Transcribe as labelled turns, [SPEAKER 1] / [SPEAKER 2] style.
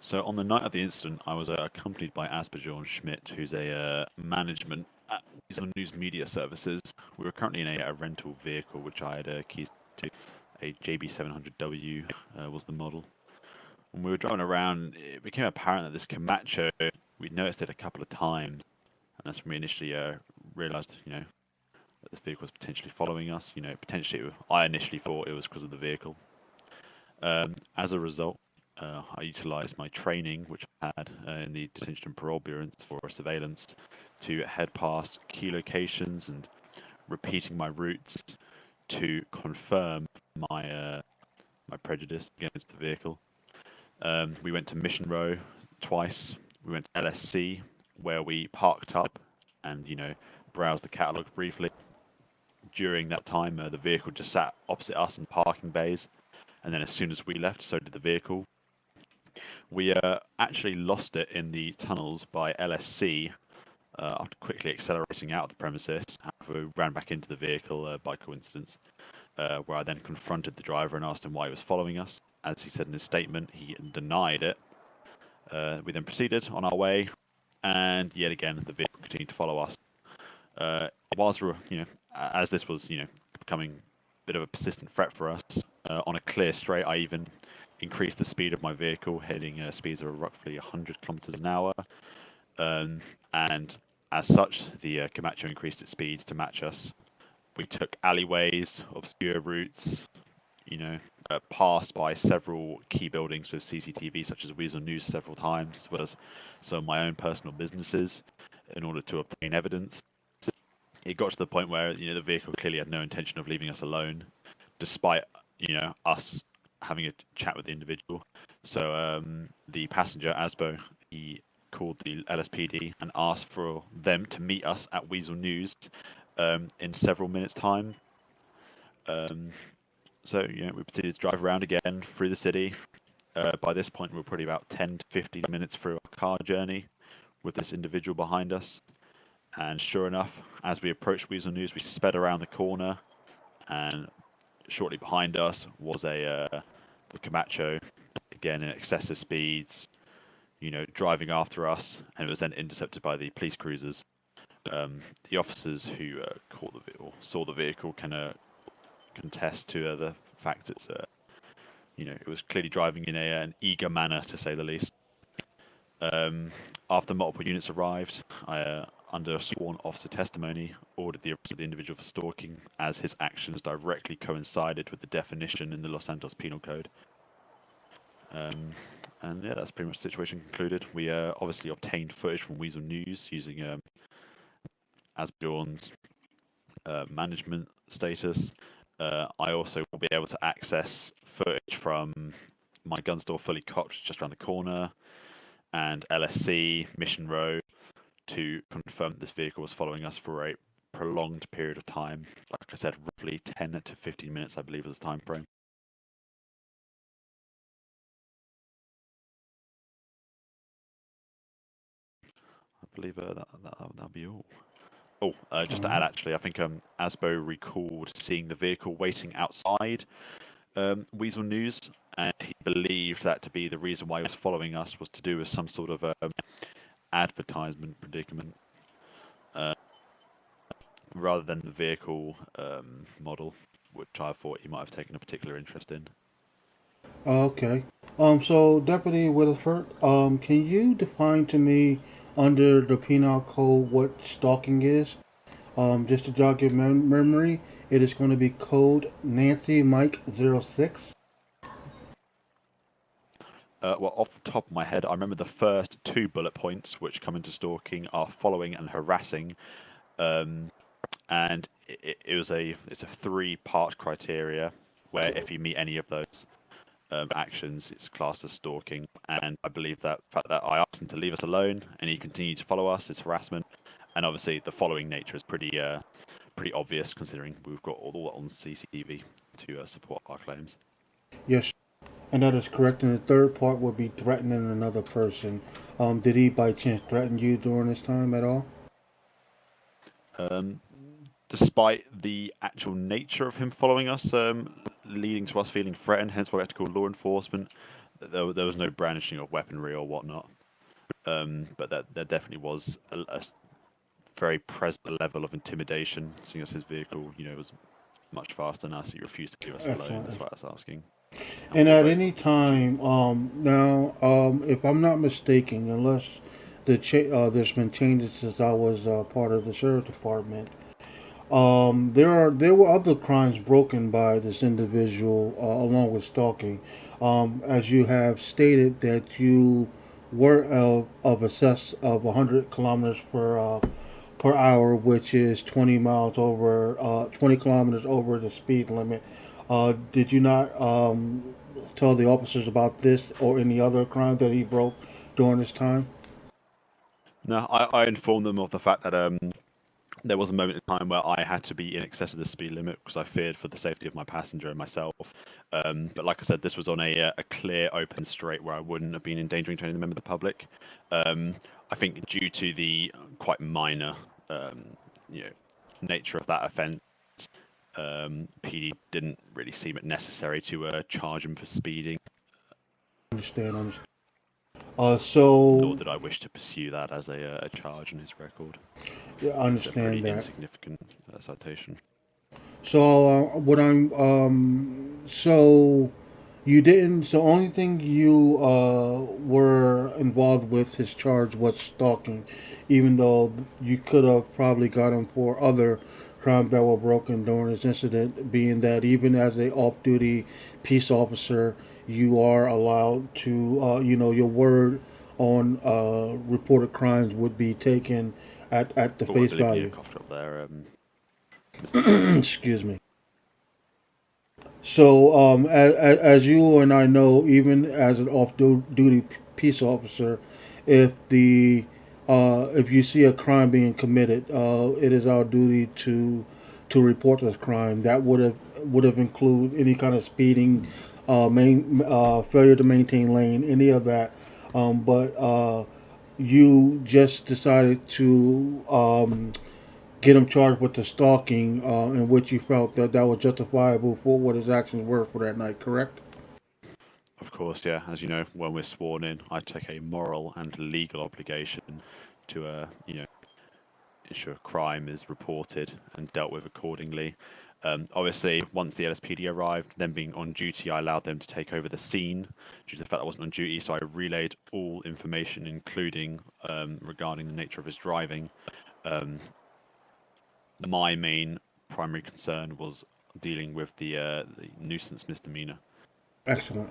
[SPEAKER 1] So on the night of the incident, I was accompanied by Asperger Schmidt, who's a management at Weasel News Media Services. We were currently in a rental vehicle, which I had keys to. A JB700W was the model. When we were driving around, it became apparent that this Camacho, we'd noticed it a couple of times, and that's when we initially realised, that this vehicle was potentially following us. Potentially, I initially thought it was because of the vehicle. As a result, I utilised my training, which I had in the Detention and Parole Bureau for surveillance, to head past key locations and repeating my routes to confirm my prejudice against the vehicle. We went to Mission Row twice. We went to LSC, where we parked up and browsed the catalogue briefly. During that time, the vehicle just sat opposite us in parking bays, and then as soon as we left, so did the vehicle. We actually lost it in the tunnels by LSC after quickly accelerating out of the premises. We ran back into the vehicle by coincidence, where I then confronted the driver and asked him why he was following us. As he said in his statement, he denied it. We then proceeded on our way, and yet again, the vehicle continued to follow us. Whilst we were, as this was, becoming a bit of a persistent threat for us, on a clear straight, I even increased the speed of my vehicle, hitting speeds of roughly 100 kilometers an hour. And as such, the Camacho increased its speed to match us. We took alleyways, obscure routes, passed by several key buildings with CCTV, such as Weasel News, several times, as well as some of my own personal businesses, in order to obtain evidence. It got to the point where the vehicle clearly had no intention of leaving us alone, despite us having a chat with the individual. So the passenger, Asbo, he called the LSPD and asked for them to meet us at Weasel News in several minutes' time. So we proceeded to drive around again through the city. By this point, we were probably about 10 to 15 minutes through a car journey with this individual behind us. And sure enough, as we approached Weasel News, we sped around the corner, and shortly behind us was the Camacho, again in excessive speeds, driving after us, and it was then intercepted by the police cruisers. The officers who saw the vehicle can contest to the fact it's it was clearly driving in an eager manner, to say the least. After multiple units arrived, I, under sworn officer testimony, ordered the arrest of the individual for stalking, as his actions directly coincided with the definition in the Los Santos Penal Code. And yeah, that's pretty much the situation concluded. We obviously obtained footage from Weasel News using Asbjorn's management status. I also will be able to access footage from my gun store, Fully Cocked, just around the corner, and LSC, Mission Row, to confirm that this vehicle was following us for a prolonged period of time. Like I said, roughly 10 to 15 minutes, I believe, is the time frame. I believe that'll be all. Oh, just to add, actually, I think Asbo recalled seeing the vehicle waiting outside Weasel News, and he believed that to be the reason why he was following us was to do with some sort of advertisement predicament, rather than the vehicle model, which I thought he might have taken a particular interest in.
[SPEAKER 2] Okay. So Deputy Witherfork, can you define to me under the penal code what stalking is? Just to jog your memory, it is going to be code Nancy Mike 06.
[SPEAKER 1] Well, off the top of my head, I remember the first two bullet points which come into stalking are following and harassing, and it's a three-part criteria where if you meet any of those actions, it's classed as stalking. And I believe that the fact that I asked him to leave us alone and he continued to follow us is harassment. And obviously, the following nature is pretty obvious considering we've got all that on CCTV to support our claims.
[SPEAKER 2] Yes, and that is correct. And the third part would be threatening another person. Did he by chance threaten you during this time at all?
[SPEAKER 1] Um, Despite the actual nature of him following us, leading to us feeling threatened, hence why we had to call law enforcement. there was no brandishing of weaponry or whatnot. But there definitely was a very present level of intimidation, seeing as his vehicle, was much faster than us. He refused to leave us alone. That's
[SPEAKER 2] Excellent.
[SPEAKER 1] why I was asking. And
[SPEAKER 2] And
[SPEAKER 1] we were
[SPEAKER 2] at
[SPEAKER 1] both
[SPEAKER 2] any
[SPEAKER 1] confused.
[SPEAKER 2] time, now, if I'm not mistaken, unless there's been changes since I was part of the sheriff department, there were other crimes broken by this individual, along with stalking. As you have stated that you were of excess of 100 kilometers per hour, which is 20 miles over 20 kilometers over the speed limit. Did you not tell the officers about this or any other crime that he broke during this time?
[SPEAKER 1] No, I informed them of the fact that there was a moment in time where I had to be in excess of the speed limit because I feared for the safety of my passenger and myself. But like I said, this was on a clear, open straight where I wouldn't have been endangering to any member of the public. I think due to the quite minor, you know, nature of that offence, PD didn't really seem it necessary to charge him for speeding,
[SPEAKER 2] Understand.
[SPEAKER 1] nor
[SPEAKER 2] So
[SPEAKER 1] did I wish to pursue that as a charge on his record.
[SPEAKER 2] yeah, I
[SPEAKER 1] It's a pretty
[SPEAKER 2] understand that.
[SPEAKER 1] insignificant citation.
[SPEAKER 2] So so you didn't. So only thing you were involved with his charge was stalking, even though you could have probably got him for other crimes that were broken during this incident. Being that even as a off-duty peace officer, you are allowed to, your word on reported crimes would be taken at the
[SPEAKER 1] Oh, I
[SPEAKER 2] face
[SPEAKER 1] believe you need a
[SPEAKER 2] value.
[SPEAKER 1] cough drop there, Mr. Boss.
[SPEAKER 2] Excuse me. So, as you and I know, even as an off-duty peace officer, if the if you see a crime being committed, it is our duty to report this crime. That would have included any kind of speeding, failure to maintain lane, any of that. But you just decided to get him charged with the stalking, in which you felt that that was justifiable for what his actions were for that night, correct?
[SPEAKER 1] Of course, yeah. As you know, when we're sworn in, I take a moral and legal obligation to, ensure crime is reported and dealt with accordingly. Obviously, once the LSPD arrived, them being on duty, I allowed them to take over the scene due to the fact I wasn't on duty. So I relayed all information, including regarding the nature of his driving. Um, my main primary concern was dealing with the nuisance misdemeanor.
[SPEAKER 2] Excellent.